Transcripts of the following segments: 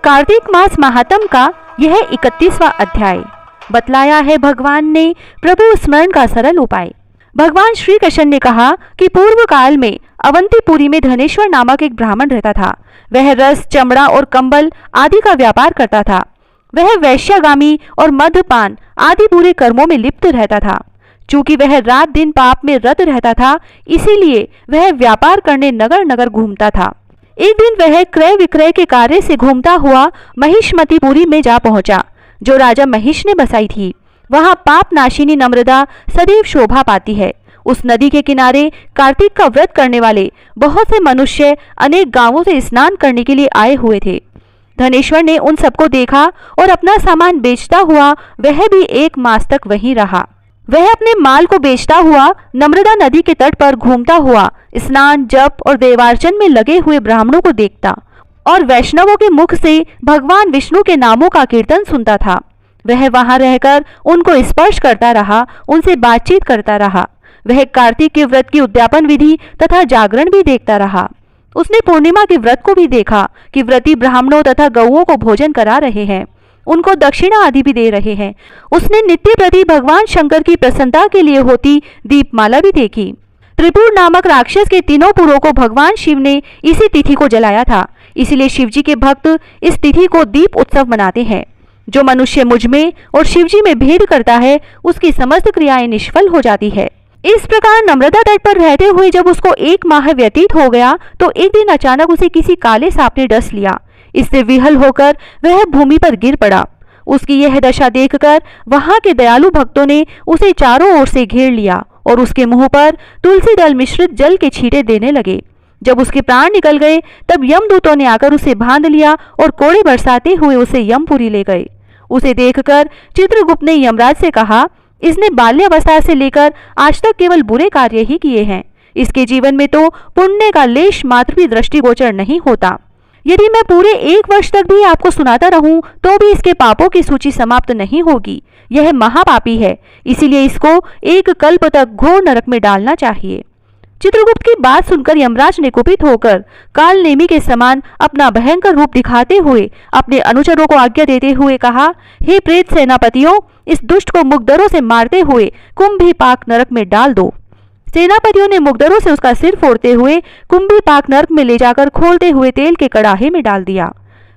कार्तिक मास महात्म का यह 31वां अध्याय। बतलाया है भगवान ने प्रभु स्मरण का सरल उपाय। भगवान श्री कृष्ण ने कहा कि पूर्व काल में अवंतीपुरी में धनेश्वर नामक एक ब्राह्मण रहता था। वह रस, चमड़ा और कंबल आदि का व्यापार करता था। वह वैश्यागामी और मद्यपान आदि बुरे कर्मों में लिप्त रहता था। चूंकि वह रात दिन पाप में रत रहता था, इसीलिए वह व्यापार करने नगर नगर घूमता था। एक दिन वह क्रय विक्रय के कार्य से घूमता हुआ महिष्मतीपुरी में जा पहुंचा, जो राजा महिष ने बसाई थी। वहां पाप नाशिनी नम्रता सदैव शोभा पाती है। उस नदी के किनारे कार्तिक का व्रत करने वाले बहुत से मनुष्य अनेक गांवों से स्नान करने के लिए आए हुए थे। धनेश्वर ने उन सबको देखा और अपना सामान बेचता हुआ वह भी 1 मास तक वहीं रहा। वह अपने माल को बेचता हुआ नर्मदा नदी के तट पर घूमता हुआ स्नान, जप और देवार्चन में लगे हुए ब्राह्मणों को देखता और वैष्णवों के मुख से भगवान विष्णु के नामों का कीर्तन सुनता था। वह वहां रहकर उनको स्पर्श करता रहा, उनसे बातचीत करता रहा। वह कार्तिक के व्रत की उद्यापन विधि तथा जागरण भी देखता रहा। उसने पूर्णिमा के व्रत को भी देखा कि व्रती ब्राह्मणों तथा गौओं को भोजन करा रहे हैं, उनको दक्षिणा आदि भी दे रहे हैं। उसने नित्य प्रति भगवान शंकर की प्रसन्नता के लिए होती दीपमाला भी देखी। त्रिपुर नामक राक्षस के तीनों पुरों को भगवान शिव ने इसी तिथि को जलाया था, इसलिए शिवजी के भक्त इस तिथि को दीप उत्सव मनाते हैं। जो मनुष्य मुझ में और शिवजी में भेद करता है, उसकी समस्त क्रियाएं निष्फल हो जाती है। इस प्रकार नर्मदा तट पर रहते हुए जब उसको 1 माह व्यतीत हो गया, तो एक दिन अचानक उसे किसी काले सांप ने डस लिया। इससे विहल होकर वह भूमि पर गिर पड़ा। उसकी यह दशा देखकर वहां के दयालु भक्तों ने उसे चारों ओर से घेर लिया और उसके मुंह पर तुलसी दल मिश्रित जल के छींटे देने लगे। जब उसके प्राण निकल गए, तब यमदूतों ने आकर उसे बांध लिया और कोड़े बरसाते हुए उसे यमपुरी ले गए। उसे देखकर चित्रगुप्त ने यमराज से कहा, इसने बाल्यावस्था से लेकर आज तक केवल बुरे कार्य ही किए हैं। इसके जीवन में तो पुण्य का लेश मात्र भी दृष्टिगोचर नहीं होता। यदि मैं पूरे 1 वर्ष तक भी आपको सुनाता रहूं, तो भी इसके पापों की सूची समाप्त नहीं होगी। यह महापापी है, इसीलिए इसको 1 कल्प तक घोर नरक में डालना चाहिए। चित्रगुप्त की बात सुनकर यमराज ने कुपित होकर काल नेमी के समान अपना भयंकर रूप दिखाते हुए अपने अनुचरों को आज्ञा देते हुए कहा, हे प्रेत सेनापतियों, इस दुष्ट को मुग्धरों से मारते हुए कुंभीपाक नरक में डाल दो। सेनापतियों ने मुग्धरों से उसका सिर फोड़ते हुए कुंभीपाक नरक में ले जाकर खोलते हुए तेल के कड़ाहे में डाल दिया।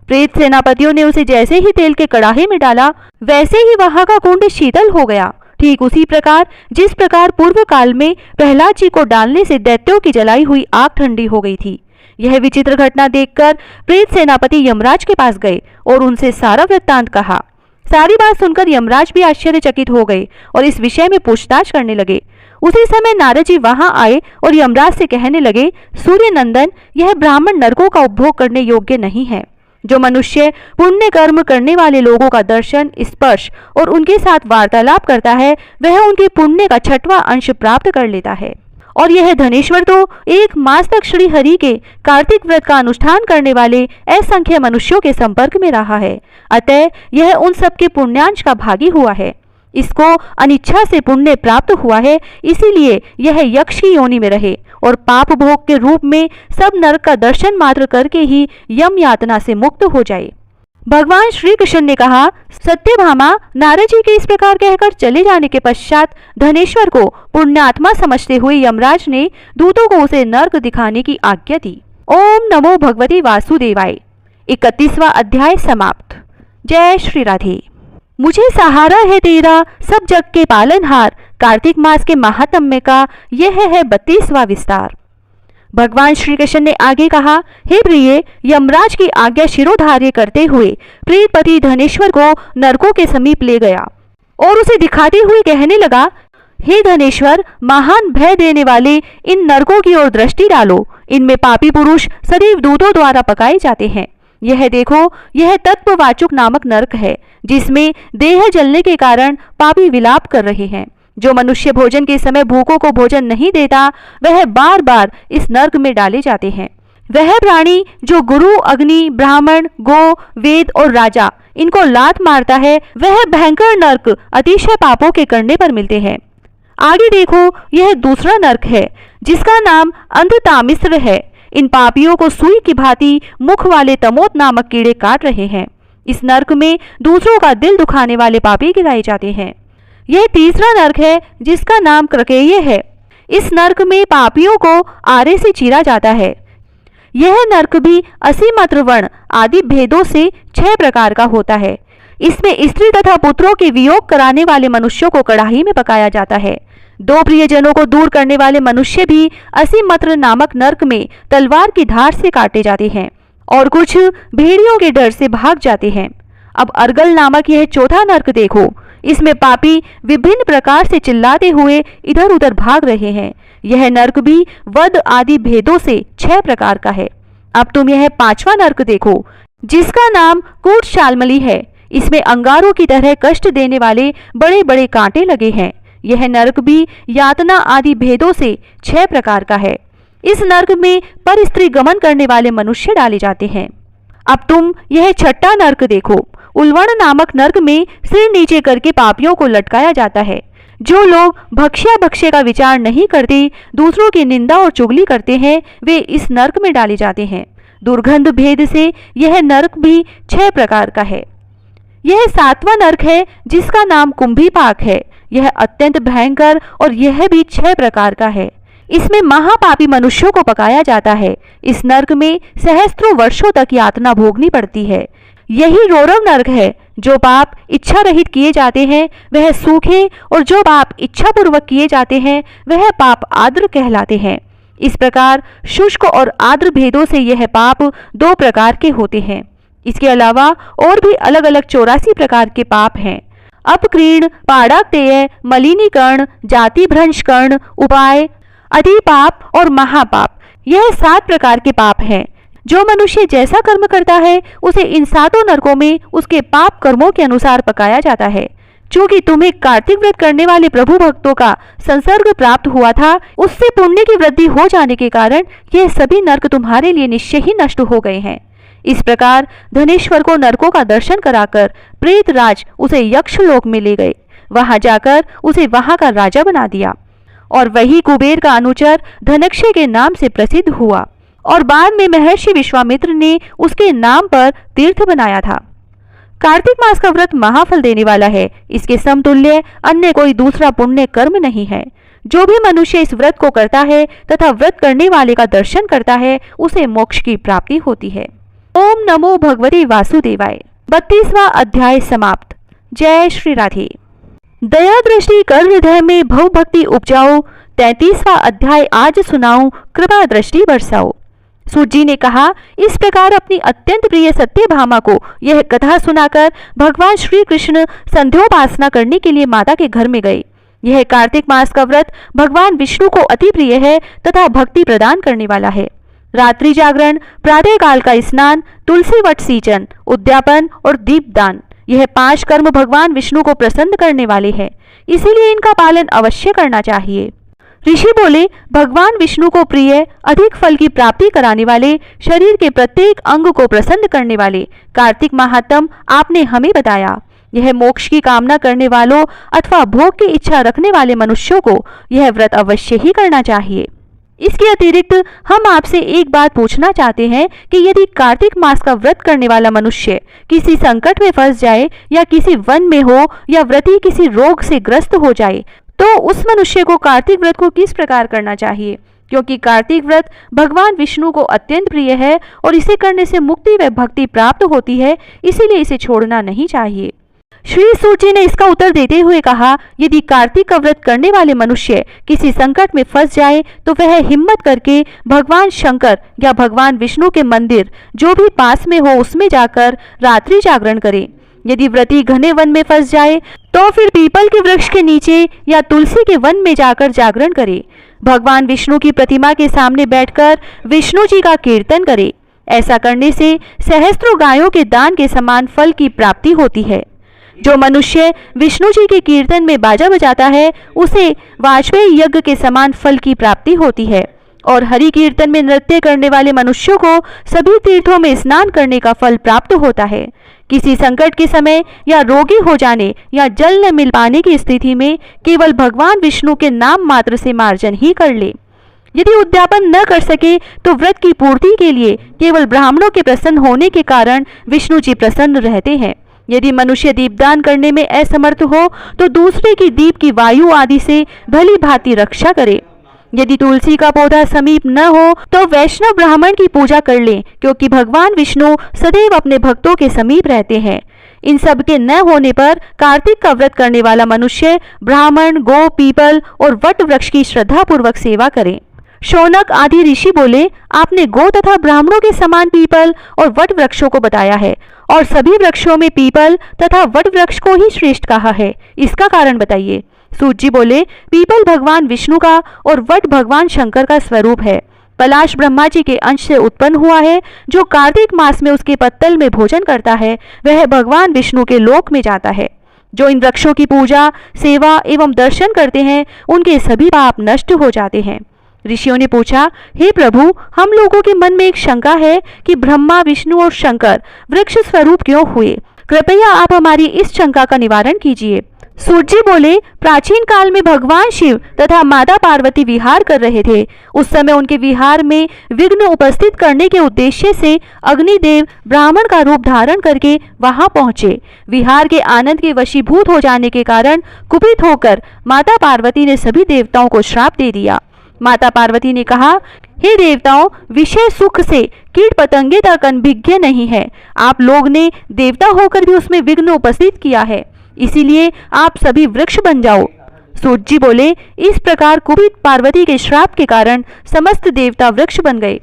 प्रेत सेनापतियों ने उसे जैसे ही तेल के कड़ाहे में डाला, वैसे ही वहां का कुंड शीतल हो गया। ठीक उसी प्रकार जिस प्रकार पूर्व काल में प्रहलाद जी को डालने से दैत्यों की जलाई हुई आग ठंडी हो गई थी। यह विचित्र घटना देखकर प्रेत सेनापति यमराज के पास गए और उनसे सारा वृत्तांत कहा। सारी बात सुनकर यमराज भी आश्चर्यचकित हो गए और इस विषय में पूछताछ करने लगे। उसी समय नारद जी वहां आए और यमराज से कहने लगे, सूर्य नंदन, यह ब्राह्मण नरकों का उपभोग करने योग्य नहीं है। जो मनुष्य पुण्य कर्म करने वाले लोगों का दर्शन, स्पर्श और उनके साथ वार्तालाप करता है, वह उनके पुण्य का 6वां अंश प्राप्त कर लेता है। और यह धनेश्वर तो 1 मास तक श्री हरि के कार्तिक व्रत का अनुष्ठान करने वाले असंख्य मनुष्यों के संपर्क में रहा है। अतः यह उन सबके पुण्यांश का भागी हुआ है। इसको अनिच्छा से पुण्य प्राप्त हुआ है, इसीलिए यह यक्ष की योनि में रहे और पाप भोग के रूप में सब नरक का दर्शन मात्र करके ही यम यातना से मुक्त हो जाए। भगवान श्री कृष्ण ने कहा, सत्यभामा, नारद जी के इस प्रकार कहकर चले जाने के पश्चात धनेश्वर को पुण्यात्मा समझते हुए यमराज ने दूतों को उसे नरक दिखाने की आज्ञा दी। ओम नमो भगवते वासुदेवाय। 31वां अध्याय समाप्त। जय श्री राधे। मुझे सहारा है तेरा सब जग के पालनहार, कार्तिक मास के महात्म्य का यह है 32वां विस्तार। भगवान श्री कृष्ण ने आगे कहा, हे प्रिय, यमराज की आज्ञा शिरोधार्य करते हुए प्रेतपति धनेश्वर को नरकों के समीप ले गया और उसे दिखाते हुए कहने लगा, हे धनेश्वर, महान भय देने वाले इन नरकों की ओर दृष्टि डालो। इनमें पापी पुरुष सदैव दूतों द्वारा पकाए जाते हैं। यह देखो, यह तत्ववाचुक नामक नरक है, जिसमें देह जलने के कारण पापी विलाप कर रहे हैं। जो मनुष्य भोजन के समय भूखों को भोजन नहीं देता, वह बार बार इस नरक में डाले जाते हैं। वह प्राणी जो गुरु, अग्नि, ब्राह्मण, गो, वेद और राजा इनको लात मारता है, वह भयंकर नरक अतिशय पापों के करने पर मिलते हैं। आगे देखो, यह दूसरा नरक है जिसका नाम अंधतामिस्र है। इन पापियों को सुई की भांति मुख वाले तमोत नामक कीड़े काट रहे हैं। इस नरक में दूसरों का दिल दुखाने वाले पापी गिराए जाते हैं। यह तीसरा नरक है जिसका नाम क्रकेय है। इस नरक में पापियों को आरे से चीरा जाता है। यह नरक भी असीमत्र वर्ण आदि भेदों से 6 प्रकार का होता है। इसमें स्त्री तथा पुत्रों के वियोग कराने वाले मनुष्यों को कड़ाही में पकाया जाता है। 2 प्रियजनों को दूर करने वाले मनुष्य भी असीमत्र नामक नरक में तलवार की धार से काटे जाते हैं और कुछ भेड़ियों के डर से भाग जाते हैं। अब अर्गल नामक यह चौथा नरक देखो। इसमें पापी विभिन्न प्रकार से चिल्लाते हुए इधर उधर भाग रहे हैं। यह नरक भी वध आदि भेदों से 6 प्रकार का है। अब तुम यह 5वां नरक देखो जिसका नाम कूट शालमली है। इसमें अंगारों की तरह कष्ट देने वाले बड़े बड़े कांटे लगे हैं। यह नरक भी यातना आदि भेदों से 6 प्रकार का है। इस नरक में पर स्त्री गमन करने वाले मनुष्य डाले जाते हैं। अब तुम यह 6ठा नरक देखो। उल्वण नामक नरक में सिर नीचे करके पापियों को लटकाया जाता है। जो लोग भक्ष्या भक्ष्य का विचार नहीं करते, दूसरों की निंदा और चुगली करते हैं, वे इस नरक में डाले जाते हैं। दुर्गंध भेद से यह नरक भी 6 प्रकार का है। यह 7वां नरक है जिसका नाम कुंभीपाक है। यह अत्यंत भयंकर और यह भी 6 प्रकार का है। इसमें महापापी मनुष्यों को पकाया जाता है। इस नरक में सहस्त्रों वर्षों तक यातना भोगनी पड़ती है। यही रौरव नरक है। जो पाप इच्छा रहित किए जाते हैं वह सूखे और जो पाप इच्छा पूर्वक किए जाते हैं वह पाप आर्द्र कहलाते हैं। इस प्रकार शुष्क और आर्द्र भेदों से यह पाप 2 प्रकार के होते हैं। इसके अलावा और भी अलग अलग 84 प्रकार के पाप हैं। अपक्रीण, पाड़ाक्तेय, मलिनीकरण, जाति भ्रंशकरण, उपाय, अधिपाप और महापाप, यह 7 प्रकार के पाप हैं। जो मनुष्य जैसा कर्म करता है उसे इन 7 नरकों में उसके पाप कर्मों के अनुसार पकाया जाता है। चूंकि तुम्हें कार्तिक व्रत करने वाले प्रभु भक्तों का संसर्ग प्राप्त हुआ था, उससे पुण्य की वृद्धि हो जाने के कारण यह सभी नरक तुम्हारे लिए निश्चय ही नष्ट हो गए हैं। इस प्रकार धनेश्वर को नरकों का दर्शन कराकर प्रेतराज उसे यक्षलोक में ले गए। वहां जाकर उसे वहां का राजा बना दिया और वही कुबेर का अनुचर धनक्षय के नाम से प्रसिद्ध हुआ और बाद में महर्षि विश्वामित्र ने उसके नाम पर तीर्थ बनाया था। कार्तिक मास का व्रत महाफल देने वाला है। इसके समतुल्य अन्य कोई दूसरा पुण्य कर्म नहीं है। जो भी मनुष्य इस व्रत को करता है तथा व्रत करने वाले का दर्शन करता है उसे मोक्ष की प्राप्ति होती है। ओम नमो भगवते वासुदेवाय। 32वां अध्याय समाप्त। जय श्री राधे। दया दृष्टि कर हृदय में भव भक्ति उपजाओ। 33वां अध्याय आज सुनाऊं, कृपा दृष्टि बरसाओ। सूत जी ने कहा, इस प्रकार अपनी अत्यंत प्रिय सत्यभामा को यह कथा सुनाकर भगवान श्री कृष्ण संध्योपासना करने के लिए माता के घर में गए। यह कार्तिक मास का व्रत भगवान विष्णु को अति प्रिय है तथा भक्ति प्रदान करने वाला है। रात्रि जागरण, प्रातः काल का स्नान, तुलसी वट सींचन, उद्यापन और दीपदान, यह 5 कर्म भगवान विष्णु को प्रसन्न करने वाले हैं। इसीलिए इनका पालन अवश्य करना चाहिए। ऋषि बोले, भगवान विष्णु को प्रिय, अधिक फल की प्राप्ति कराने वाले, शरीर के प्रत्येक अंग को प्रसन्न करने वाले कार्तिक महात्म आपने हमें बताया। यह मोक्ष की कामना करने वालों अथवा भोग की इच्छा रखने वाले मनुष्यों को यह व्रत अवश्य ही करना चाहिए। इसके अतिरिक्त हम आपसे एक बात पूछना चाहते हैं कि यदि कार्तिक मास का व्रत करने वाला मनुष्य किसी संकट में फंस जाए या किसी वन में हो या व्रती किसी रोग से ग्रस्त हो जाए तो उस मनुष्य को कार्तिक व्रत को किस प्रकार करना चाहिए? क्योंकि कार्तिक व्रत भगवान विष्णु को अत्यंत प्रिय है और इसे करने से मुक्ति व भक्ति प्राप्त होती है, इसीलिए इसे छोड़ना नहीं चाहिए। श्री सूत जी ने इसका उत्तर देते हुए कहा, यदि कार्तिक का व्रत करने वाले मनुष्य किसी संकट में फंस जाए तो वह हिम्मत करके भगवान शंकर या भगवान विष्णु के मंदिर जो भी पास में हो उसमें जाकर रात्रि जागरण करे। यदि व्रती घने वन में फंस जाए तो फिर पीपल के वृक्ष के नीचे या तुलसी के वन में जाकर जागरण करे। भगवान विष्णु की प्रतिमा के सामने बैठकर विष्णु जी का कीर्तन करे। ऐसा करने से सहस्त्रों गायों के दान के समान फल की प्राप्ति होती है। जो मनुष्य विष्णु जी के कीर्तन में बाजा बजाता है उसे वाजपेयी यज्ञ के समान फल की प्राप्ति होती है और हरि कीर्तन में नृत्य करने वाले मनुष्यों को सभी तीर्थों में स्नान करने का फल प्राप्त होता है। किसी संकट के समय या रोगी हो जाने या जल न मिल पाने की स्थिति में केवल भगवान विष्णु के नाम मात्र से मार्जन ही कर ले। यदि उद्यापन न कर सके तो व्रत की पूर्ति के लिए केवल ब्राह्मणों के प्रसन्न होने के कारण विष्णु जी प्रसन्न रहते हैं। यदि मनुष्य दीपदान करने में असमर्थ हो तो दूसरे की दीप की वायु आदि से भली भांति रक्षा करे। यदि तुलसी का पौधा समीप न हो तो वैष्णव ब्राह्मण की पूजा कर ले, क्योंकि भगवान विष्णु सदैव अपने भक्तों के समीप रहते हैं। इन सब के न होने पर कार्तिक का व्रत करने वाला मनुष्य ब्राह्मण, गो, पीपल और वट वृक्ष की श्रद्धा पूर्वक सेवा करे। शौनक आदि ऋषि बोले, आपने गो तथा ब्राह्मणों के समान पीपल और वट वृक्षों को बताया है और सभी वृक्षों में पीपल तथा वट वृक्ष को ही श्रेष्ठ कहा है, इसका कारण बताइए। सूत जी बोले, पीपल भगवान विष्णु का और वट भगवान शंकर का स्वरूप है। पलाश ब्रह्मा जी के अंश से उत्पन्न हुआ है। जो कार्तिक मास में उसके पत्तल में भोजन करता है वह भगवान विष्णु के लोक में जाता है। जो इन वृक्षों की पूजा, सेवा एवं दर्शन करते हैं उनके सभी पाप नष्ट हो जाते हैं। ऋषियों ने पूछा, हे प्रभु, हम लोगों के मन में एक शंका है कि ब्रह्मा, विष्णु और शंकर वृक्ष स्वरूप क्यों हुए? कृपया आप हमारी इस शंका का निवारण कीजिए। सूत जी बोले, प्राचीन काल में भगवान शिव तथा माता पार्वती विहार कर रहे थे। उस समय उनके विहार में विघ्न उपस्थित करने के उद्देश्य से अग्निदेव ब्राह्मण का रूप धारण करके वहां पहुंचे। विहार के आनंद के वशीभूत हो जाने के कारण कुपित होकर माता पार्वती ने सभी देवताओं को श्राप दे दिया। माता पार्वती ने कहा, हे देवताओं, विषय सुख से कीट पतंगे तक अनभिज्ञ नहीं है। आप लोग ने देवता होकर भी उसमें विघ्न उपस्थित किया है, इसीलिए आप सभी वृक्ष बन जाओ। सूत जी बोले, इस प्रकार कुपित पार्वती के श्राप के कारण समस्त देवता वृक्ष बन गए।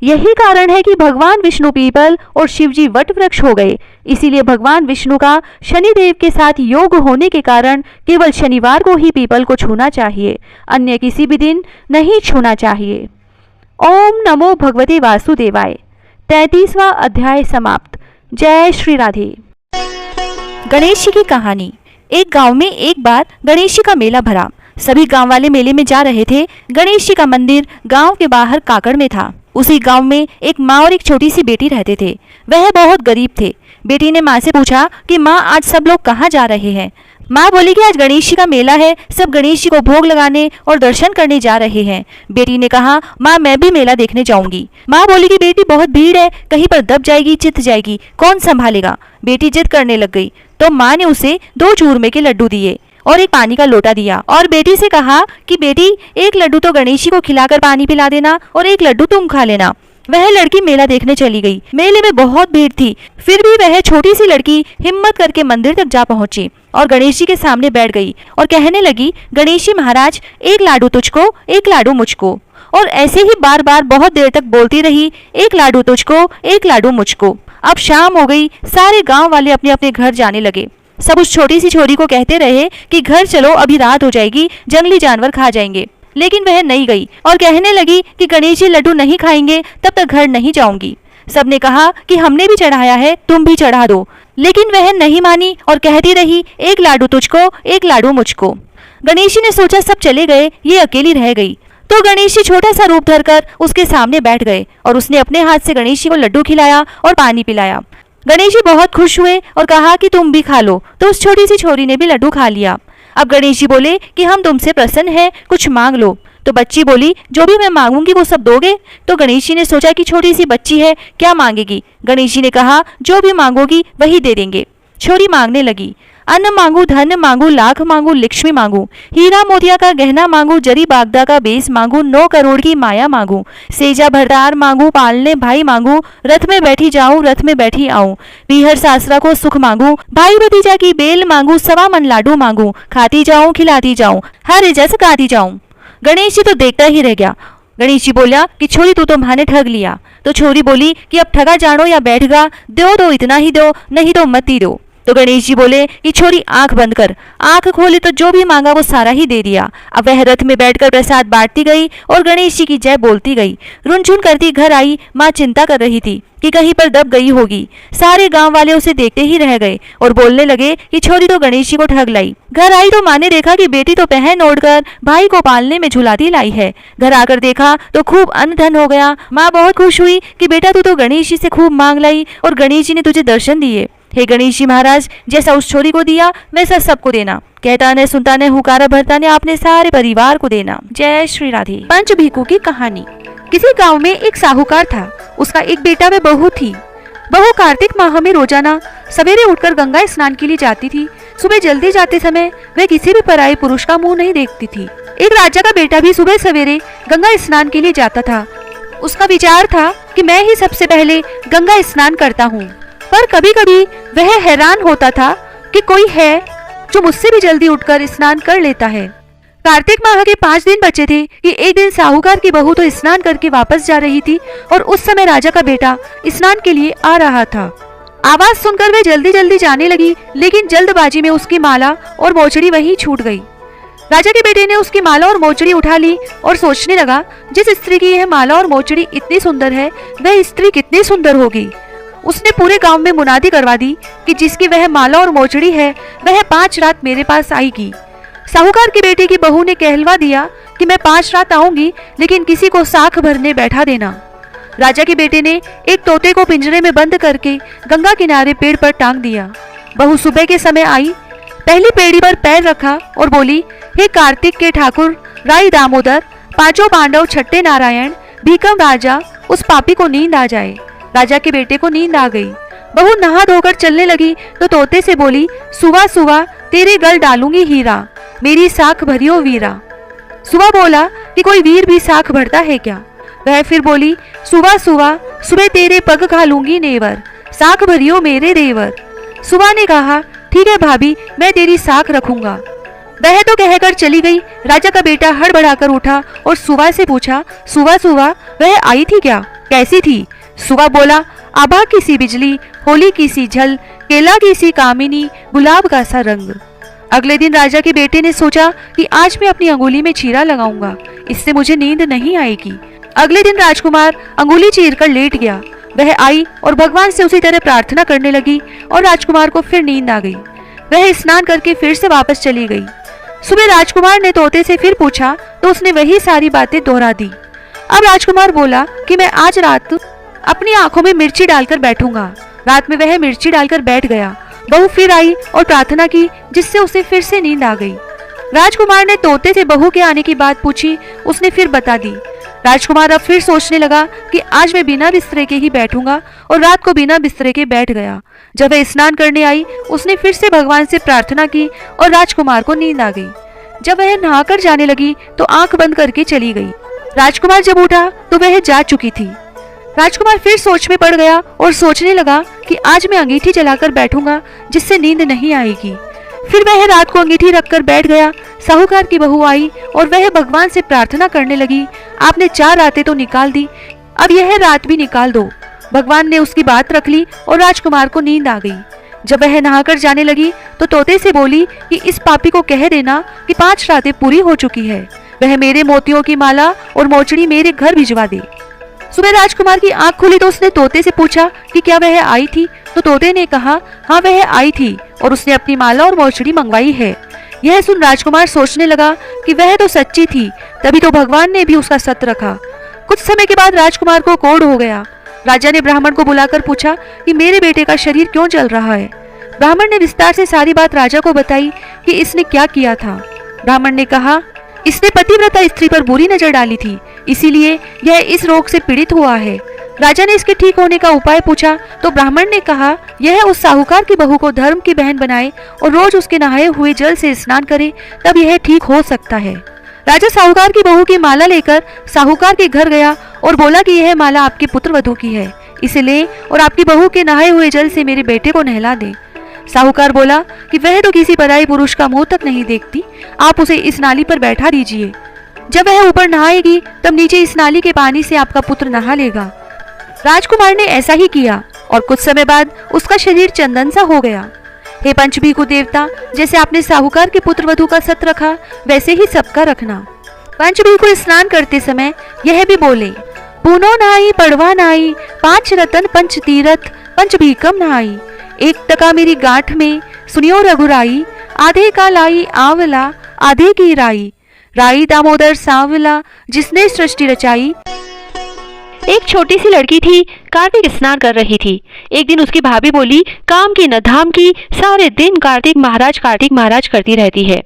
यही कारण है कि भगवान विष्णु पीपल और शिव जी वट वृक्ष हो गए। इसीलिए भगवान विष्णु का शनिदेव के साथ योग होने के कारण केवल शनिवार को ही पीपल को छूना चाहिए, अन्य किसी भी दिन नहीं छूना चाहिए। ओम नमो भगवते वासुदेवाय। 33वां अध्याय समाप्त। जय श्री राधे। गणेश जी की कहानी। एक गांव में एक बार गणेश जी का मेला भरा। सभी गांव वाले मेले में जा रहे थे। गणेश जी का मंदिर गांव के बाहर काकड़ में था। उसी गांव में एक माँ और एक छोटी सी बेटी रहते थे। वह बहुत गरीब थे। बेटी ने माँ से पूछा कि माँ, आज सब लोग कहाँ जा रहे हैं? माँ बोली कि आज गणेश जी का मेला है, सब गणेश जी को भोग लगाने और दर्शन करने जा रहे हैं। बेटी ने कहा, माँ, मैं भी मेला देखने जाऊंगी। माँ बोली कि बेटी, बहुत भीड़ है, कहीं पर दब जाएगी, चित जाएगी, कौन संभालेगा? बेटी जिद करने लग गई तो माँ ने उसे 2 चूरमे के लड्डू दिए और एक पानी का लोटा दिया और बेटी से कहा कि बेटी, एक लड्डू तो गणेश जी को खिलाकर पानी पिला देना और एक लड्डू तुम खा लेना। वह लड़की मेला देखने चली गई। मेले में बहुत भीड़ थी, फिर भी वह छोटी सी लड़की हिम्मत करके मंदिर तक जा पहुंची और गणेश जी के सामने बैठ गई और कहने लगी, गणेश जी महाराज, एक लाडू तुझको, एक लाडू मुझको। और ऐसे ही बार बार बहुत देर तक बोलती रही, एक लाडू तुझको, एक लाडू मुझको। अब शाम हो गई। सारे गांव वाले अपने अपने घर जाने लगे। सब उस छोटी सी छोरी को कहते रहे कि घर चलो, अभी रात हो जाएगी, जंगली जानवर खा जाएंगे। लेकिन वह नहीं गई और कहने लगी कि गणेश जी लड्डू नहीं खाएंगे तब तक घर नहीं जाऊंगी। सबने कहा कि हमने भी चढ़ाया है, तुम भी चढ़ा दो। लेकिन वह नहीं मानी और कहती रही, एक लाडू तुझको, एक लाडू मुझको। गणेश जी ने सोचा सब चले गए, ये अकेली रह गई। तो गणेश जी छोटा सा रूप धरकर उसके सामने बैठ गए और उसने अपने हाथ से गणेश जी को लड्डू खिलाया और पानी पिलाया। गणेश जी बहुत खुश हुए और कहा कि तुम भी खा लो। तो उस छोटी सी छोरी ने भी लड्डू खा लिया। अब गणेश जी बोले कि हम तुमसे प्रसन्न हैं, कुछ मांग लो। तो बच्ची बोली, जो भी मैं मांगूंगी वो सब दोगे? तो गणेश जी ने सोचा कि छोटी सी बच्ची है, क्या मांगेगी। गणेश जी ने कहा, जो भी मांगोगी वही दे देंगे। छोरी मांगने लगी, अन्न मांगू, धन मांगू, लाख मांगू, लक्ष्मी मांगू, हीरा मोतिया का गहना मांगू, जरी बागदा का बेस मांगू, 9 करोड़ की माया मांगू, सेजा भरदार मांगू, पालने भाई मांगू, रथ में बैठी जाऊं, रथ में बैठी आऊं, पीहर सासरा को सुख मांगू, भाई भतीजा की बेल मांगू, 1.25 मन लाडू मांगू, खाती जाऊं, खिलाती जाऊं, हर जस गाती जाऊं। गणेश जी तो देखता ही रह गया। गणेश जी बोला कि छोरी, तू तो माने ठग लिया। तो छोरी बोली कि अब ठगा जानो या बैठगा, दो तो इतना ही दो, नहीं तो मत ही दो। तो गणेश जी बोले कि छोरी, आंख बंद कर। आंख खोली तो जो भी मांगा वो सारा ही दे दिया। अब वह रथ में बैठकर प्रसाद बांटती गई और गणेश जी की जय बोलती गई। रुनझुन करती घर आई। माँ चिंता कर रही थी कि कहीं पर दब गई होगी। सारे गांव वाले उसे देखते ही रह गए और बोलने लगे कि छोरी तो गणेश जी को ठग लाई। घर आई तो माँ ने देखा कि बेटी तो पहन ओढ़कर भाई को पालने में झुलाती लाई है। घर आकर देखा तो खूब अन्न धन हो गया। माँ बहुत खुश हुई कि बेटा, तू तो गणेश जी से खूब मांग लाई और गणेश जी ने तुझे दर्शन दिए। हे गणेश जी महाराज, जैसा उस छोरी को दिया वैसा सबको देना। कहता ने सुनता ने हुकारा भरता ने आपने सारे परिवार को देना। जय श्री राधे। पंच भिखु की कहानी। किसी गांव में एक साहूकार था। उसका एक बेटा व बहू थी। बहू कार्तिक माह में रोजाना सवेरे उठकर गंगा स्नान के लिए जाती थी। सुबह जल्दी जाते समय वह किसी भी पराये पुरुष का मुंह नहीं देखती थी। एक राजा का बेटा भी सुबह सवेरे गंगा स्नान के लिए जाता था। उसका विचार था कि मैं ही सबसे पहले गंगा स्नान करता हूँ, पर कभी कभी वह हैरान होता था कि कोई है जो मुझसे भी जल्दी उठकर स्नान कर लेता है। कार्तिक माह के 5 दिन बचे थे कि एक दिन साहूकार की बहू तो स्नान करके वापस जा रही थी और उस समय राजा का बेटा स्नान के लिए आ रहा था। आवाज सुनकर वह जल्दी जल्दी जाने लगी, लेकिन जल्दबाजी में उसकी माला और मोचड़ी वहीं छूट गई। राजा के बेटे ने उसकी माला और मोचड़ी उठा ली और सोचने लगा, जिस स्त्री की यह माला और मोचड़ी इतनी सुंदर है वह स्त्री कितनी सुंदर होगी। उसने पूरे गांव में मुनादी करवा दी कि जिसकी वह माला और मोचड़ी है वह 5 रात मेरे पास आएगी। साहूकार के बेटे की बहू ने कहलवा दिया कि मैं 5 रात आऊंगी, लेकिन किसी को साख भरने बैठा देना। राजा के बेटे ने एक तोते को पिंजरे में बंद करके गंगा किनारे पेड़ पर टांग दिया। बहू सुबह के समय आई, पहली पेड़ी पर पैर रखा और बोली, हे कार्तिक के ठाकुर राई दामोदर, 5 पांडव छठे नारायण, भीकम राजा, उस पापी को नींद आ जाए। राजा के बेटे को नींद आ गई। बहू नहा धोकर चलने लगी तो तोते से बोली, सुबह सुबह तेरे गल डालूंगी हीरा, मेरी साख भरियो वीरा। सुबह बोला कि कोई वीर भी साख भरता है क्या? वह फिर बोली, सुबह सुबह सुबह तेरे पग घालूंगी नेवर, साख भरियो मेरे देवर। सुबह ने कहा, ठीक है भाभी, मैं तेरी साख रखूंगा। वह तो कहकर चली गई। राजा का बेटा हड़बड़ाकर उठा और सुबह से पूछा, सुबह सुबह वह आई थी क्या? कैसी थी? सुबह बोला, आभा की सी बिजली, होली की सी झल, केला की सी कामिनी, गुलाब का सा रंग। अगले दिन राजा के बेटे ने सोचा कि आज मैं अपनी अंगुली में चीरा लगाऊंगा, इससे मुझे नींद नहीं आएगी। अगले दिन राजकुमार अंगुली चीर कर लेट गया। वह आई और भगवान से उसी तरह प्रार्थना करने लगी और राजकुमार को फिर नींद आ गई। वह स्नान करके फिर से वापस चली गई। सुबह राजकुमार ने तोते से फिर पूछा तो उसने वही सारी बातें दोहरा दी। अब राजकुमार बोला कि मैं आज रात अपनी आंखों में मिर्ची डालकर बैठूंगा। रात में वह मिर्ची डालकर बैठ गया। बहू फिर आई और प्रार्थना की, जिससे उसे फिर से नींद आ गई। राजकुमार ने तोते से बहू के आने की बात पूछी, उसने फिर बता दी। राजकुमार अब फिर सोचने लगा कि आज मैं बिना बिस्तरे के ही बैठूंगा और रात को बिना बिस्तरे के बैठ गया। जब वह स्नान करने आई उसने फिर से भगवान से प्रार्थना की और राजकुमार को नींद आ गई। जब वह नहाकर जाने लगी तो आंख बंद करके चली गई। राजकुमार जब उठा तो वह जा चुकी थी। राजकुमार फिर सोच में पड़ गया और सोचने लगा कि आज मैं अंगीठी जलाकर बैठूंगा, जिससे नींद नहीं आएगी। फिर वह रात को अंगीठी रखकर बैठ गया। साहूकार की बहू आई और वह भगवान से प्रार्थना करने लगी, आपने 4 रातें तो निकाल दी, अब यह रात भी निकाल दो। भगवान ने उसकी बात रख ली और राजकुमार को नींद आ गई। जब वह नहाकर जाने लगी तो तोते से बोली कि इस पापी को कह देना कि 5 रातें पूरी हो चुकी है, वह मेरे मोतियों की माला और मोचड़ी मेरे घर भिजवा दे। सुबह राजकुमार की आंख खुली तो उसने तोते से पूछा कि क्या वह आई थी? तो तोते ने कहा, हाँ वह आई थी और उसने अपनी माला और मोचड़ी मंगवाई है। यह सुन राजकुमार सोचने लगा कि वह तो सच्ची थी, तभी तो भगवान ने भी उसका सत्य रखा। कुछ समय के बाद राजकुमार को कोढ़ हो गया। राजा ने ब्राह्मण को बुलाकर पूछा कि मेरे बेटे का शरीर क्यों जल रहा है। ब्राह्मण ने विस्तार से सारी बात राजा को बताई कि इसने क्या किया था। ब्राह्मण ने कहा, इसने पतिव्रता स्त्री पर बुरी नजर डाली थी, इसीलिए यह इस रोग से पीड़ित हुआ है। राजा ने इसके ठीक होने का उपाय पूछा तो ब्राह्मण ने कहा, यह उस साहूकार की बहू को धर्म की बहन बनाए और रोज उसके नहाए हुए जल से स्नान करे, तब यह ठीक हो सकता है। राजा साहूकार की बहू की माला लेकर साहूकार के घर गया और बोला कि यह माला आपके पुत्र वधू की है, इसे ले और आपकी बहू के नहाए हुए जल से मेरे बेटे को नहला दे। साहूकार बोला कि वह तो किसी पराये पुरुष का मुंह तक नहीं देखती, आप उसे इस नाली पर बैठा दीजिए। जब वह ऊपर नहाएगी तब नीचे इस नाली के पानी से आपका पुत्र नहा लेगा। राजकुमार ने ऐसा ही किया और कुछ समय बाद उसका शरीर चंदन सा हो गया। हे पंचभिखु देवता, जैसे आपने साहूकार के पुत्र वधू का सत रखा, वैसे ही सबका रखना। पंचभिखु स्नान करते समय यह भी बोले, पूनो नहाई पड़वा नहाई, 5 रतन 5 तीरथ, पंचभिकम नहाई। 1 टका मेरी गांठ में सुनियो रघुराई, आधे का लाई आंवला आधे की राई। राई दामोदर सांवला जिसने सृष्टि रचाई, एक छोटी सी लड़की थी, कार्तिक स्नान कर रही थी। एक दिन उसकी भाभी बोली, काम की न धाम की, सारे दिन कार्तिक महाराज करती रहती है।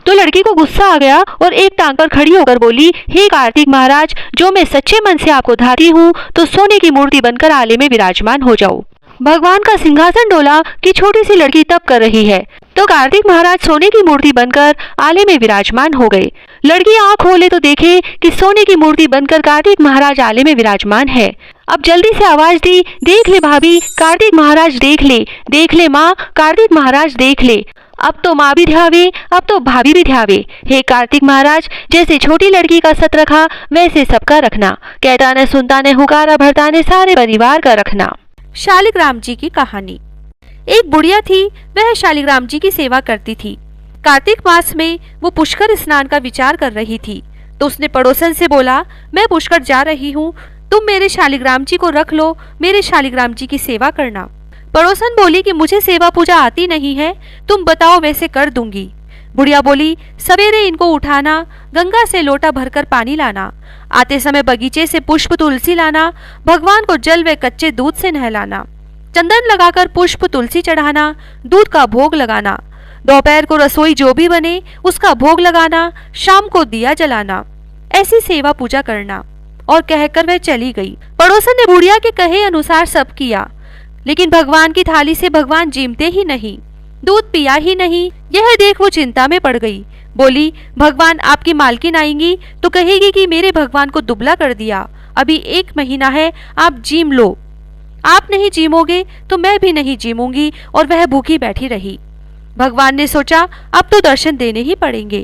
तो लड़की को गुस्सा आ गया और एक टांग पर खड़ी होकर बोली, हे कार्तिक महाराज, जो मैं सच्चे मन से आपको धाती हूँ तो सोने की मूर्ति बनकर आले में विराजमान हो जाओ। भगवान का सिंहासन डोला कि छोटी सी लड़की तप कर रही है, तो कार्तिक महाराज सोने की मूर्ति बनकर आले में विराजमान हो गए। लड़की आंख खोले तो देखे कि सोने की मूर्ति बनकर कार्तिक महाराज आले में विराजमान है। अब जल्दी से आवाज दी, देख ले भाभी, कार्तिक महाराज देख ले माँ, कार्तिक महाराज देख ले। अब तो माँ भी ध्यावे, अब तो भाभी भी ध्यावे। हे कार्तिक महाराज, जैसे छोटी लड़की का सत रखा वैसे सबका रखना, कहता ने सुनता ने हुकारा भरता ने सारे परिवार का रखना। शालिग्राम जी की कहानी। एक बुढ़िया थी, वह शालिग्राम जी की सेवा करती थी। कार्तिक मास में वो पुष्कर स्नान का विचार कर रही थी, तो उसने पड़ोसन से बोला, मैं पुष्कर जा रही हूँ, तुम मेरे शालिग्राम जी को रख लो, मेरे शालिग्राम जी की सेवा करना। पड़ोसन बोली कि मुझे सेवा पूजा आती नहीं है, तुम बताओ वैसे कर दूंगी। बुढ़िया बोली, सवेरे इनको उठाना, गंगा से लोटा भरकर पानी लाना, आते समय बगीचे से पुष्प तुलसी लाना, भगवान को जल व कच्चे दूध से नहलाना, चंदन लगाकर पुष्प तुलसी चढ़ाना, दूध का भोग लगाना, दोपहर को रसोई जो भी बने उसका भोग लगाना, शाम को दिया जलाना, ऐसी सेवा पूजा करना। और कहकर वह चली गई। पड़ोसन ने बुढ़िया के कहे अनुसार सब किया, लेकिन भगवान की थाली से भगवान जीमते ही नहीं, दूध पिया ही नहीं। यह देख वो चिंता में पड़ गई। बोली, भगवान आपकी मालकिन आएंगी तो कहेगी कि मेरे भगवान को दुबला कर दिया, अभी 1 महीना है, आप जीम लो। आप नहीं जीमोगे तो मैं भी नहीं जीमूंगी। और वह भूखी बैठी रही। भगवान ने सोचा अब तो दर्शन देने ही पड़ेंगे।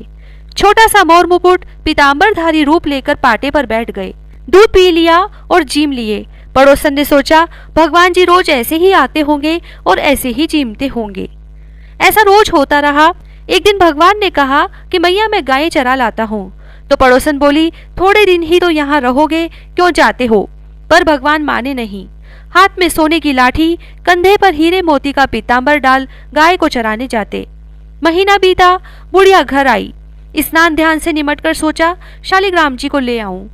छोटा सा मोर मुकुट पीताम्बरधारी रूप लेकर पाटे पर बैठ गए, दूध पी लिया और जीम लिए। पड़ोसन ने सोचा भगवान जी रोज ऐसे ही आते होंगे और ऐसे ही जीमते होंगे। ऐसा रोज होता रहा। एक दिन भगवान ने कहा कि मैया मैं गाय चरा लाता हूँ। तो पड़ोसन बोली, थोड़े दिन ही तो यहाँ रहोगे, क्यों जाते हो? पर भगवान माने नहीं। हाथ में सोने की लाठी, कंधे पर हीरे मोती का पीताम्बर डाल गाय को चराने जाते। महीना बीता, बुढ़िया घर आई। स्नान ध्यान से निमटकर सोचा शालिग्राम जी को ले आऊं।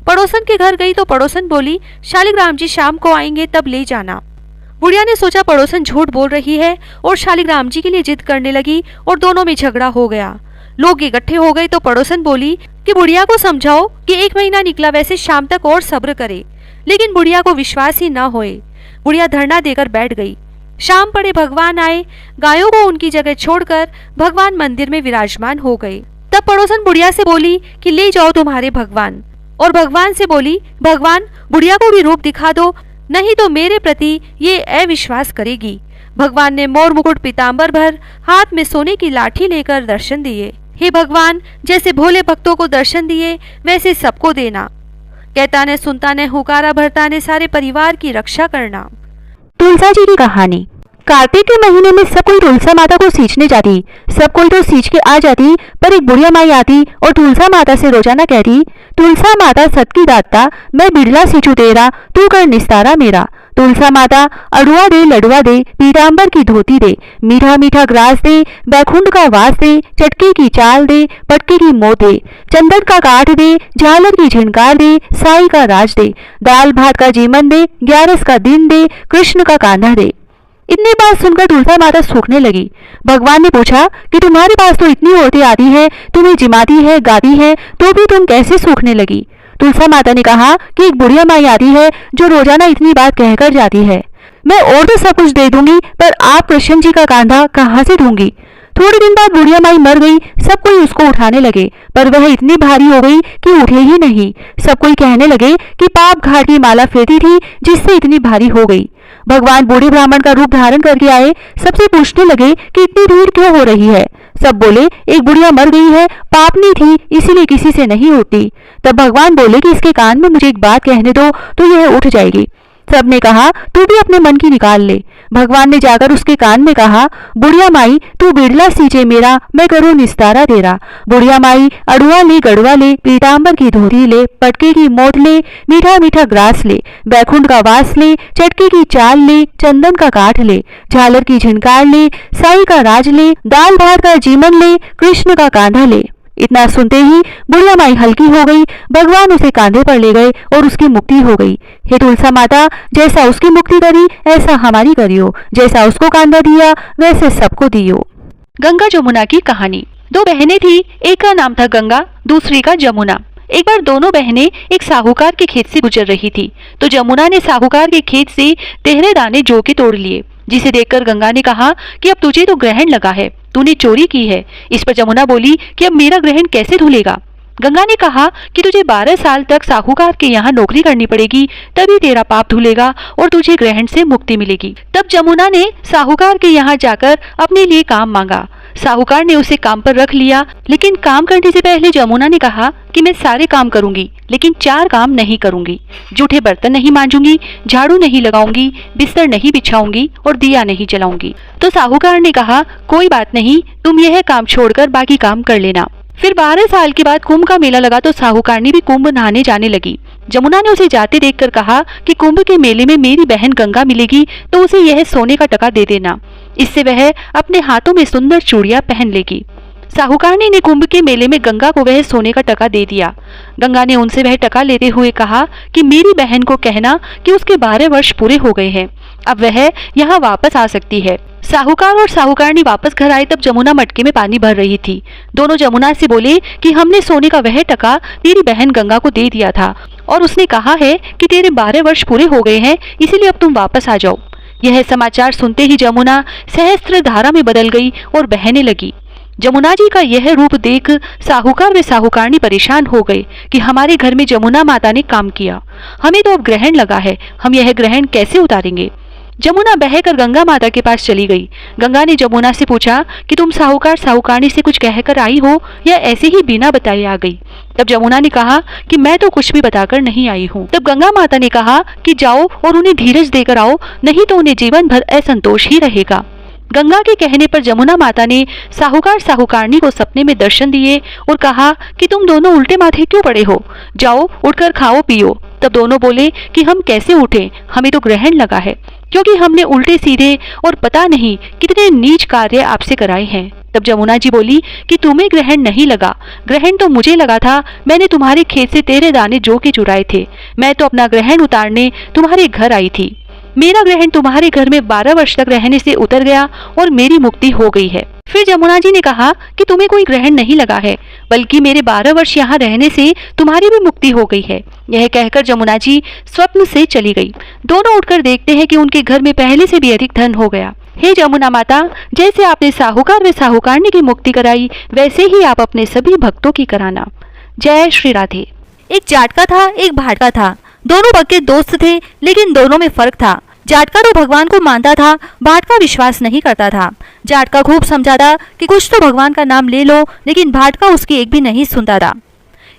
पड़ोसन के घर गई तो पड़ोसन बोली, शालिग्राम जी शाम को आएंगे तब ले जाना। बुढ़िया ने सोचा पड़ोसन झूठ बोल रही है और शालिग्राम जी के लिए जिद करने लगी और दोनों में झगड़ा हो गया। लोग इकट्ठे हो गए तो पड़ोसन बोली कि बुढ़िया को समझाओ कि 1 महीना निकला, वैसे शाम तक और सब्र करे। लेकिन बुढ़िया को विश्वास ही न होए। बुढ़िया धरना देकर बैठ गई। शाम पड़े भगवान आए। गायों को उनकी जगह छोड़कर भगवान मंदिर में विराजमान हो गए। तब पड़ोसन बुढ़िया से बोली कि ले जाओ तुम्हारे भगवान। और भगवान से बोली, भगवान बुढ़िया को भी रूप दिखा दो, नहीं तो मेरे प्रति ये अविश्वास करेगी। भगवान ने मोर मुकुट पीताम्बर भर हाथ में सोने की लाठी लेकर दर्शन दिए। हे भगवान, जैसे भोले भक्तों को दर्शन दिए वैसे सबको देना। कहता ने सुनता ने हुकारा भरता ने सारे परिवार की रक्षा करना। तुलसा जी की कहानी। कार्तिक के महीने में सब कोई तुलसा माता को सींचने जाती। सब कोई तो सींच के आ जाती, पर एक बुढ़िया माई आती और तुलसा माता से रोजाना कहती, तुलसा माता सत की दाता, मैं बिड़ला सींचू तेरा, तू कर निस्तारा मेरा। तुलसा माता अड़ुआ दे, लडुआ दे, पीताम्बर की धोती दे, मीठा मीठा ग्रास दे, बैकुंठ का वास दे, चटके की चाल दे, पटके की मोह दे, चंदन का काठ दे, झालर की झिनकार दे, साई का राज दे, दाल भात का जीवन दे, 11 का दिन दे, कृष्ण का कांधा दे। इतनी बात सुनकर तुलसा माता सूखने लगी। भगवान ने पूछा कि तुम्हारे पास तो इतनी औरतें आती है, तुम्हें जिमाती है, गाती है, तो भी तुम कैसे सूखने लगी? तुलसा माता ने कहा कि एक बुढ़िया माई आती है जो रोजाना इतनी बात कहकर जाती है। मैं और तो सब कुछ दे दूंगी, पर आप कृष्ण जी का कांधा कहाँ से दूंगी? थोड़े दिन बाद बुढ़िया माई मर गई। सब कोई उसको उठाने लगे, पर वह इतनी भारी हो गई कि उठे ही नहीं। सब कोई कहने लगे कि पाप घाट की माला फेरती थी जिससे इतनी भारी हो गई। भगवान बूढ़े ब्राह्मण का रूप धारण करके आए। सबसे पूछने लगे कि इतनी भीड़ क्यों हो रही है? सब बोले, एक बुढ़िया मर गई है, पापनी थी, इसीलिए किसी से नहीं उठती। तब भगवान बोले कि इसके कान में मुझे एक बात कहने दो तो यह उठ जाएगी। सबने कहा, तू भी अपने मन की निकाल ले। भगवान ने जाकर उसके कान में कहा, बुढ़िया माई तू बिड़ला सींचे मेरा, मैं करूँ निस्तारा तेरा। बुढ़िया माई अड़ुआ ले, गड़ुआ ले, पीताम्बर की धोती ले, पटके की मोट ले, मीठा मीठा ग्रास ले, बैकुंठ का वास ले, चटके की चाल ले, चंदन का काठ ले, झालर की झिनकार ले, साई का राज ले, दाल भात का जीवन ले, कृष्ण का कांधा ले। इतना सुनते ही बुढ़िया माई हल्की हो गई। भगवान उसे कांधे पर ले गए और उसकी मुक्ति हो गई। हे तुलसा माता, जैसा उसकी मुक्ति करी ऐसा हमारी करियो, जैसा उसको कांधा दिया वैसे सबको दियो। गंगा जमुना की कहानी। दो बहनें थी, एक का नाम था गंगा, दूसरी का जमुना। एक बार दोनों बहनें एक साहूकार के खेत से गुजर रही थी, तो जमुना ने साहूकार के खेत से तेहरे दाने जौ के तोड़ लिए, जिसे देखकर गंगा ने कहा कि अब तुझे तो ग्रहण लगा है, तूने चोरी की है। इस पर जमुना बोली कि अब मेरा ग्रहण कैसे धुलेगा। गंगा ने कहा कि तुझे 12 साल तक साहूकार के यहाँ नौकरी करनी पड़ेगी, तभी तेरा पाप धुलेगा और तुझे ग्रहण से मुक्ति मिलेगी। तब जमुना ने साहूकार के यहाँ जाकर अपने लिए काम मांगा। साहूकार ने उसे काम पर रख लिया, लेकिन काम करने से पहले जमुना ने कहा कि मैं सारे काम करूंगी, लेकिन 4 काम नहीं करूंगी। जूठे बर्तन नहीं मांजूंगी, झाड़ू नहीं लगाऊंगी, बिस्तर नहीं बिछाऊंगी और दिया नहीं जलाऊंगी। तो साहूकार ने कहा, कोई बात नहीं, तुम यह काम छोड़कर बाकी काम कर लेना। फिर 12 साल के बाद कुंभ का मेला लगा, तो साहूकारनी भी कुंभ नहाने जाने लगी। जमुना ने उसे जाते देखकर कहा कि कुंभ के मेले में मेरी बहन गंगा मिलेगी, तो उसे यह सोने का टका दे देना, इससे वह अपने हाथों में सुंदर चूड़ियां पहन लेगी। साहूकारनी ने कुंभ के मेले में गंगा को वह सोने का टका दे दिया। गंगा ने उनसे वह टका लेते हुए कहा कि मेरी बहन को कहना कि उसके 12 वर्ष पूरे हो गए हैं, अब वह यहाँ वापस आ सकती है। साहूकार और साहूकारनी वापस घर आए, तब जमुना मटके में पानी भर रही थी। दोनों जमुना से बोले कि हमने सोने का वह टका तेरी बहन गंगा को दे दिया था और उसने कहा है कि तेरे 12 वर्ष पूरे हो गए हैं, इसीलिए अब तुम वापस आ जाओ। यह समाचार सुनते ही जमुना सहस्त्र धारा में बदल गई और बहने लगी। जमुना जी का यह रूप देख साहूकार व साहूकारनी परेशान हो गए कि हमारे घर में जमुना माता ने काम किया, हमें तो अब ग्रहण लगा है, हम यह ग्रहण कैसे उतारेंगे। जमुना बहकर गंगा माता के पास चली गई। गंगा ने जमुना से पूछा कि तुम साहूकार साहूकारनी से कुछ कहकर आई हो या ऐसे ही बिना बताए आ गई। तब जमुना ने कहा कि मैं तो कुछ भी बताकर नहीं आई हूँ। तब गंगा माता ने कहा कि जाओ और उन्हें धीरज देकर आओ, नहीं तो उन्हें जीवन भर असंतोष ही रहेगा। गंगा के कहने पर जमुना माता ने साहूकार साहूकारनी को सपने में दर्शन दिए और कहा कि तुम दोनों उल्टे माथे क्यों पड़े हो, जाओ उठकर खाओ पियो। तब दोनों बोले कि हम कैसे उठें, हमें तो ग्रहण लगा है, क्योंकि हमने उल्टे सीधे और पता नहीं कितने नीच कार्य आपसे कराए हैं। तब जमुना जी बोली कि तुम्हें ग्रहण नहीं लगा, ग्रहण तो मुझे लगा था, मैंने तुम्हारे खेत से तेरे दाने जौ के चुराए थे, मैं तो अपना ग्रहण उतारने तुम्हारे घर आई थी। मेरा ग्रहण तुम्हारे घर में 12 वर्ष तक रहने से उतर गया और मेरी मुक्ति हो गई है। फिर जमुना जी ने कहा कि तुम्हें कोई ग्रहण नहीं लगा है, बल्कि मेरे 12 वर्ष यहाँ रहने से तुम्हारी भी मुक्ति हो गई है। यह कहकर जमुना जी स्वप्न से चली गई। दोनों उठकर देखते हैं कि उनके घर में पहले से भी अधिक धन हो गया। हे जमुना माता, जैसे आपने साहूकार व साहूकारनी की मुक्ति कराई, वैसे ही आप अपने सभी भक्तों की कराना। जय श्री राधे। एक जाटका था, एक भाटका था। दोनों पक्के दोस्त थे, लेकिन दोनों में फर्क था। जाटका तो भगवान को मानता था, भाटका विश्वास नहीं करता था। जाटका खूब समझाता कि कुछ तो भगवान का नाम ले लो, लेकिन भाटका उसकी एक भी नहीं सुनता था।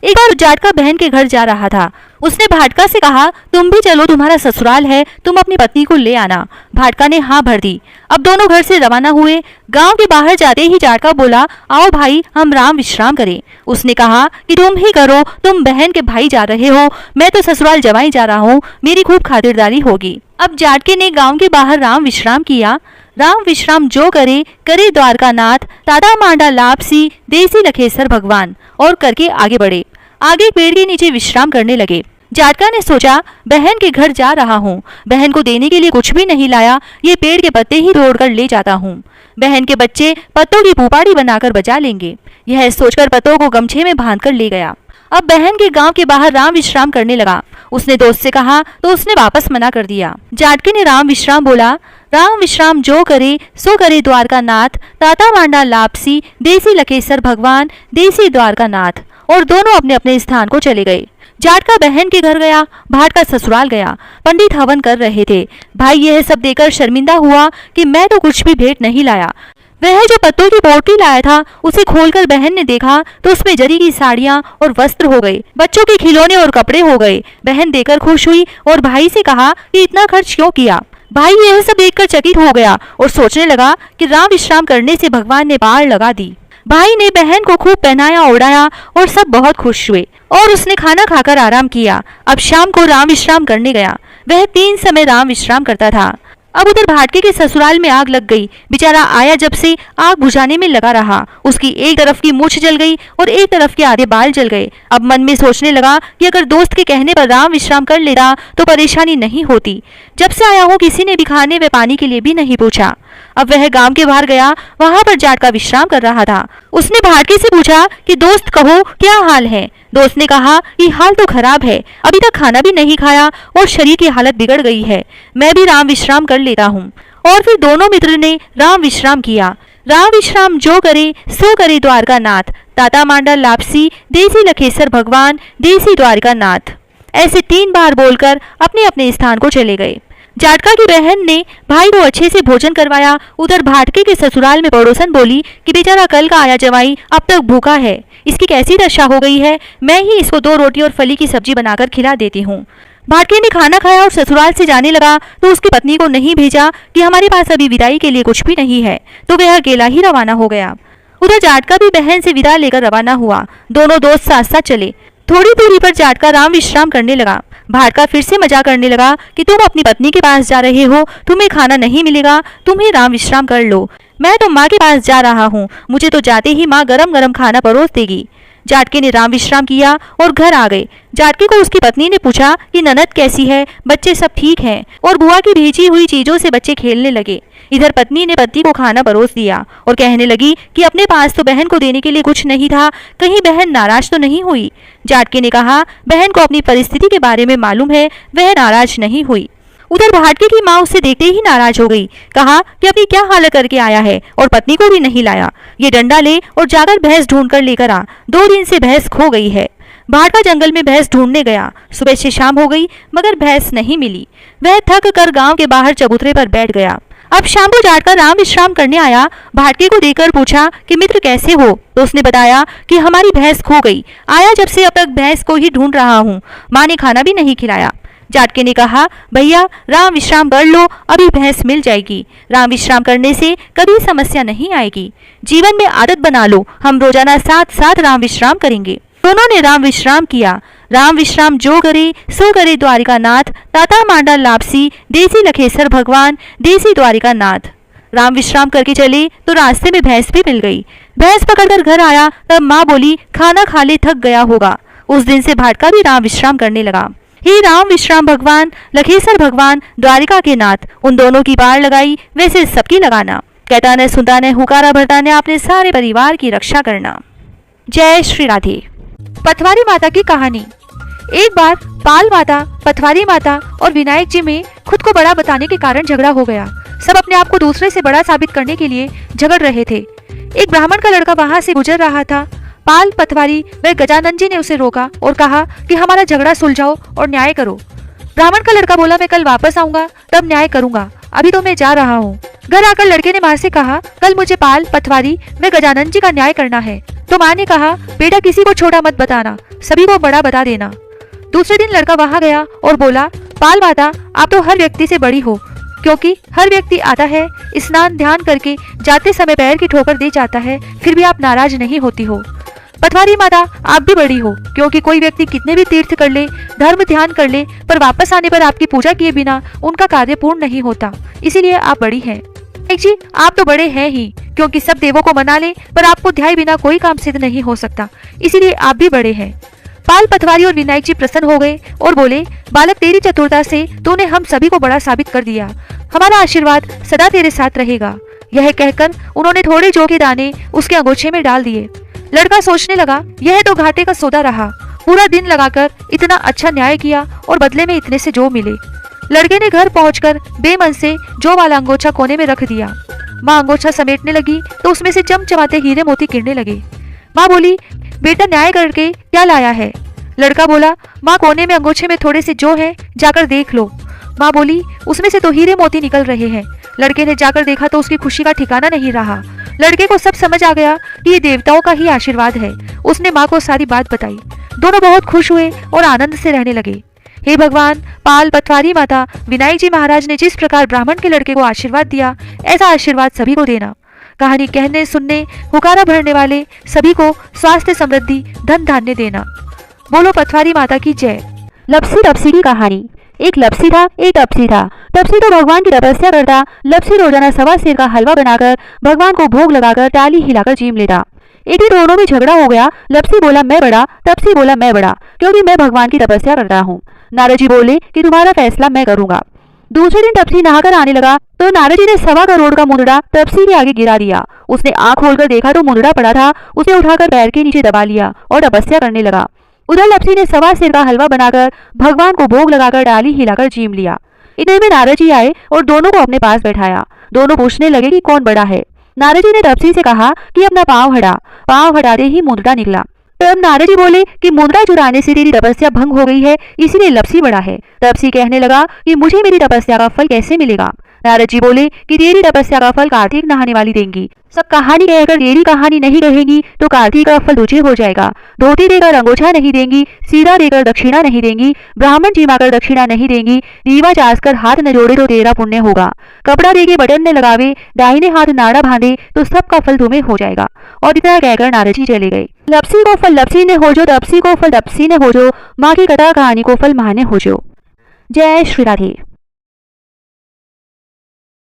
एक बार जाटका बहन के घर जा रहा था। उसने भाटका से कहा, तुम भी चलो, तुम्हारा ससुराल है, तुम अपनी पत्नी को ले आना। भाटका ने हाँ भर दी। अब दोनों घर से रवाना हुए। गांव के बाहर जाते ही जाटका बोला, आओ भाई, हम राम विश्राम करें। उसने कहा कि तुम ही करो, तुम बहन के भाई जा रहे हो, मैं तो ससुराल जवाई जा रहा हूँ, मेरी खूब खातिरदारी होगी। अब जाटके ने गांव के बाहर राम विश्राम किया। राम विश्राम जो करे, करे द्वारका नाथ, तादा मांडा लापसी, देसी लखेसर भगवान, और करके आगे बढ़े। आगे पेड़ के नीचे विश्राम करने लगे। जाटका ने सोचा, बहन के घर जा रहा हूँ, बहन को देने के लिए कुछ भी नहीं लाया, ये पेड़ के पत्ते ही तोड़कर ले जाता हूँ। बहन के बच्चे पत्तों की पुपाड़ी बनाकर बजा लेंगे। यह सोचकर पत्तों को गमछे में बांधकर ले गया। अब बहन के गांव के बाहर राम विश्राम करने लगा। उसने दोस्त से कहा तो उसने वापस मना कर दिया। जाटके ने राम विश्राम बोला, राम विश्राम जो करे, सो करे द्वारका नाथ, ताता मांडा लापसी, देसी लखेसर भगवान, देसी द्वारका नाथ, और दोनों अपने अपने स्थान को चले गए। जाटका बहन के घर गया, भाटका ससुराल गया। पंडित हवन कर रहे थे। भाई यह सब देखकर शर्मिंदा हुआ कि मैं तो कुछ भी भेंट नहीं लाया। वह जो पत्तों की पोटली लाया था, उसे खोलकर बहन ने देखा तो उसमें जरी की साड़ियां और वस्त्र हो गए, बच्चों के खिलौने और कपड़े हो गए। बहन देखकर खुश हुई और भाई से कहा कि इतना खर्च क्यों किया। भाई यह सब देखकर चकित हो गया और सोचने लगा कि राम विश्राम करने से भगवान ने पार लगा दी। भाई ने बहन को खूब पहनाया ओढ़ाया और सब बहुत खुश हुए और उसने खाना खाकर आराम किया। अब शाम को राम विश्राम करने गया। वह 3 समय राम विश्राम करता था। अब उधर भाटके के ससुराल में आग लग गई। बेचारा आया जब से आग बुझाने में लगा रहा। उसकी एक तरफ की मूछ जल गई और एक तरफ के आधे बाल जल गए। अब मन में सोचने लगा कि अगर दोस्त के कहने पर राम विश्राम कर लेता तो परेशानी नहीं होती। जब से आया हूँ किसी ने भी खाने व पानी के लिए भी नहीं पूछा। अब वह गांव के बाहर गया, वहां पर जाटका विश्राम कर रहा था। उसने भाटके से पूछा कि दोस्त कहो क्या हाल है। दोस्त ने कहा कि हाल तो खराब है, अभी तक खाना भी नहीं खाया और शरीर की हालत बिगड़ गई है। मैं भी राम विश्राम कर लेता हूँ। और फिर दोनों मित्र ने राम विश्राम किया। राम विश्राम जो करे सो करे द्वारका नाथ, ताता मांडा लापसी, देसी लखेसर भगवान, देसी द्वारका नाथ, ऐसे 3 बार बोलकर अपने अपने स्थान को चले गए। जाटका की बहन ने भाई को अच्छे से भोजन करवाया। उधर भाटके के ससुराल में पड़ोसन बोली कि बेचारा कल का आया जवाई अब तक भूखा है, इसकी कैसी दशा हो गई है, मैं ही इसको 2 रोटी और फली की सब्जी बनाकर खिला देती हूँ। भाटके ने खाना खाया और ससुराल से जाने लगा तो उसकी पत्नी को नहीं भेजा कि हमारे पास अभी विदाई के लिए कुछ भी नहीं है, तो वह अकेला ही रवाना हो गया। उधर जाटका भी बहन से विदा लेकर रवाना हुआ। दोनों दोस्त साथ साथ चले। थोड़ी दूरी पर जाटका राम विश्राम करने लगा। भाटका फिर से मजाक करने लगा कि तुम अपनी पत्नी के पास जा रहे हो, तुम्हें खाना नहीं मिलेगा, तुम ही राम विश्राम कर लो। मैं तो माँ के पास जा रहा हूँ, मुझे तो जाते ही माँ गरम गरम खाना परोस देगी। जाटके ने राम विश्राम किया और घर आ गए। जाटके को उसकी पत्नी ने पूछा कि ननद कैसी है, बच्चे सब ठीक हैं, और बुआ की भेजी हुई चीजों से बच्चे खेलने लगे। इधर पत्नी ने पति को खाना परोस दिया और कहने लगी कि अपने पास तो बहन को देने के लिए कुछ नहीं था, कहीं बहन नाराज तो नहीं हुई। जाटके ने कहा बहन को अपनी परिस्थिति के बारे में मालूम है, वह नाराज नहीं हुई। उधर भाटके की माँ उससे देखते ही नाराज हो गई। कहा कि अपनी क्या हालत करके आया है और पत्नी को भी नहीं लाया, ये डंडा ले और जाकर भैंस ढूंढ कर लेकर आ, 2 दिन से भैंस खो गई है। भाटका जंगल में भैंस ढूंढने गया। सुबह से शाम हो गई मगर भैंस नहीं मिली। वह थक कर गांव के बाहर चबूतरे पर बैठ गया। अब शाम को जाटका राम विश्राम करने आया। भाटके को देखकर पूछा कि मित्र कैसे हो, तो उसने बताया कि हमारी भैंस खो गई, आया जब से अब तक भैंस को ही ढूंढ रहा हूँ, माँ ने खाना भी नहीं खिलाया। जाटके ने कहा भैया राम विश्राम कर लो, अभी भैंस मिल जाएगी। राम विश्राम करने से कभी समस्या नहीं आएगी, जीवन में आदत बना लो, हम रोजाना साथ साथ राम विश्राम करेंगे। दोनों ने राम विश्राम किया। राम विश्राम जो करे सो करे द्वारिका नाथ, ताता मांडा लापसी, देसी लखेसर भगवान, देसी द्वारिका नाथ। राम विश्राम करके चले तो रास्ते में भैंस भी मिल गई। भैंस पकड़कर घर आया तब माँ बोली खाना खा ले, थक गया होगा। उस दिन से भाटका भी राम विश्राम करने लगा। हे राम विश्राम भगवान, लखेसर भगवान, द्वारिका के नाथ, उन दोनों की बाढ़ लगाई वैसे सबकी लगाना, कहता न सुनता न हुकारा भरता न अपने सारे परिवार की रक्षा करना। जय श्री राधे। पथवारी माता की कहानी। एक बार पाल माता, पथवारी माता और विनायक जी में खुद को बड़ा बताने के कारण झगड़ा हो गया। सब अपने आप को दूसरे से बड़ा साबित करने के लिए झगड़ रहे थे। एक ब्राह्मण का लड़का वहां से गुजर रहा था। पाल, पथवारी व गजानन जी ने उसे रोका और कहा कि हमारा झगड़ा सुलझाओ और न्याय करो। ब्राह्मण का लड़का बोला मैं कल वापस आऊंगा तब न्याय करूंगा, अभी तो मैं जा रहा हूँ। घर आकर लड़के ने माँ से कहा कल मुझे पाल, पथवारी व गजानन जी का न्याय करना है। तो माँ ने कहा बेटा किसी को छोटा मत बताना, सभी को बड़ा बता देना। दूसरे दिन लड़का वहां गया और बोला पाल माता आप तो हर व्यक्ति से बड़ी हो, क्योंकि हर व्यक्ति आता है स्नान ध्यान करके जाते समय पैर की ठोकर दे जाता है, फिर भी आप नाराज नहीं होती हो। पथवारी माता आप भी बड़ी हो, क्योंकि कोई व्यक्ति कितने भी तीर्थ कर ले, धर्म ध्यान कर ले, पर वापस आने पर आपकी पूजा किए बिना उनका कार्य पूर्ण नहीं होता, इसीलिए आप बड़ी हैं। एक जी आप तो बड़े हैं ही, क्योंकि सब देवों को मना ले पर आपको ध्याय बिना कोई काम सिद्ध नहीं हो सकता, इसीलिए आप भी बड़े हैं। पाल, पथवारी और विनायक जी प्रसन्न हो गए और बोले बालक तेरी चतुरता से तूने हम सभी को बड़ा साबित कर दिया, हमारा आशीर्वाद सदा तेरे साथ रहेगा। यह कहकर उन्होंने थोड़े जौ के दाने उसके अंगोछे में डाल दिए। लड़का सोचने लगा यह तो घाटे का सौदा रहा, पूरा दिन लगाकर इतना अच्छा न्याय किया और बदले में इतने से जौ मिले। लड़के ने घर पहुंचकर बेमन से जौ वाला अंगोछा कोने में रख दिया। माँ अंगोछा समेटने लगी तो उसमें से चमचमाते हीरे मोती गिरने लगे। माँ बोली बेटा न्याय करके क्या लाया है? लड़का बोला माँ कोने में अंगोछे में थोड़े से जौ है, जाकर देख लो। माँ बोली उसमें से तो हीरे मोती निकल रहे हैं। लड़के ने जाकर देखा तो उसकी खुशी का ठिकाना नहीं रहा। लड़के को सब समझ आ गया कि ये देवताओं का ही आशीर्वाद है। उसने माँ को सारी बात बताई। दोनों बहुत खुश हुए और आनंद से रहने लगे। हे भगवान, पाल, पथवारी माता, विनायक जी महाराज ने जिस प्रकार ब्राह्मण के लड़के को आशीर्वाद दिया, ऐसा आशीर्वाद सभी को देना। कहानी कहने सुनने हुकारा भरने वाले सभी को स्वास्थ्य, समृद्धि, धन धान्य देना। बोलो पथवारी माता की जय। लपसी लपसी की कहानी। एक लपसी था, एक तपसी था। तपसी तो भगवान की तपस्या करता, लपसी रोजाना 1.25 सेर का हलवा बनाकर भगवान को भोग लगाकर टाली हिलाकर जीम लेता। एक दिन दोनों में झगड़ा हो गया। लपसी बोला मैं बड़ा, तपसी बोला मैं बड़ा, क्योंकि मैं भगवान की तपस्या करता हूँ। नारद जी बोले कि तुम्हारा फैसला मैं करूंगा। दूसरे दिन तपसी नहाकर आने लगा तो नारद जी ने 1.25 करोड़ का मुंदड़ा तपसी के आगे गिरा दिया। उसने आंख खोलकर देखा तो मुंदड़ा पड़ा था। उसे उठाकर पैर के नीचे दबा लिया और तपस्या करने लगा। उधर लपसी ने 1.25 सेर का हलवा बनाकर भगवान को भोग लगाकर डाली हिलाकर जीम लिया। इतने में नारद जी आए और दोनों को अपने पास बैठाया। दोनों पूछने लगे कि कौन बड़ा है। नारद जी ने तपसी से कहा कि अपना पांव हटा। पांव हटाते ही मुंदड़ा निकला। तब नारद जी बोले कि मुंदड़ा चुराने से तेरी तपस्या भंग हो गई है, इसीलिए लपसी बड़ा है। तपसी कहने लगा कि मुझे मेरी तपस्या का फल कैसे मिलेगा। नारद जी बोले कि तेरी तपस्या का फल कार्तिक नहाने वाली देंगी। सब कहानी कहकर तेरी कहानी नहीं कहेंगी तो कार्तिक का फल तुझे हो जाएगा। धोती देकर अंगोछा नहीं देंगी, सीधा देकर दक्षिणा नहीं देंगी, ब्राह्मण जिमाकर दक्षिणा नहीं देंगी, दीवा चासकर हाथ न जोड़े तो तेरा पुण्य होगा। कपड़ा देके बटन न लगावे, दाहिने हाथ नाड़ा बांधे तो सबका फल तुम्हें हो जाएगा। और इतना कहकर नारद जी चले गए। लपसी को फल लपसी ने हो जो, तपसी को फल तपसी ने हो जो, माँ की कथा कहानी को फल माँ ने हो जो। जय श्री राधे।